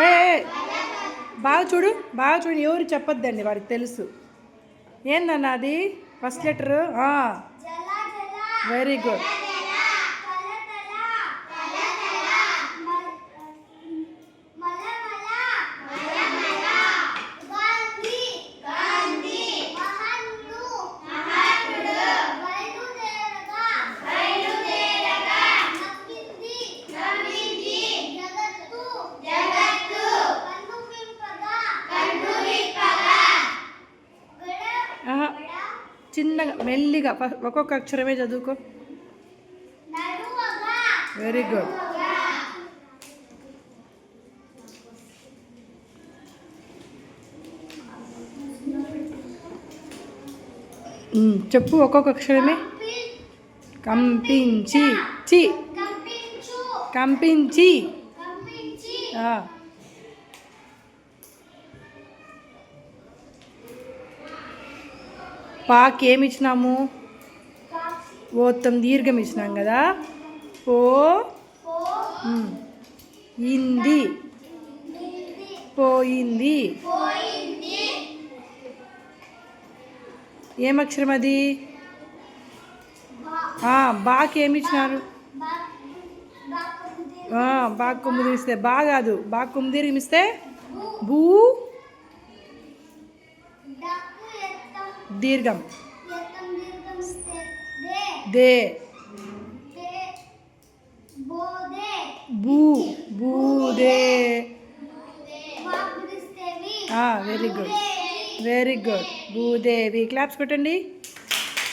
ఏ బాగా చూడు, బాగా చూడు, ఎవరు చెప్పొద్దండి, వాడికి తెలుసు. ఏందన్న అది ఫస్ట్ లెటరు? Very good. చిన్నగా మెల్లిగా ఒక్కొక్క అక్షరమే చదువుకో. Very good. చెప్పు ఒక్కొక్క అక్షరమే. కంపించి, చి, కంపించి. పాకి ఏమి ఇచ్చినాము? ఓత్తం దీర్ఘం ఇచ్చినాం కదా. పో ఇంది, పోయింది. ఏమక్షరం అది? బాకి ఏమి ఇచ్చినారు? బాగా కొమ్ము తిరిగిస్తే బా కాదు, బాగా కొమ్ము తిరిగిస్తే భూ దీర్ఘం. దే, బూ, బూదే. Very good, very good. Bhudevi. Claps కొట్టండి.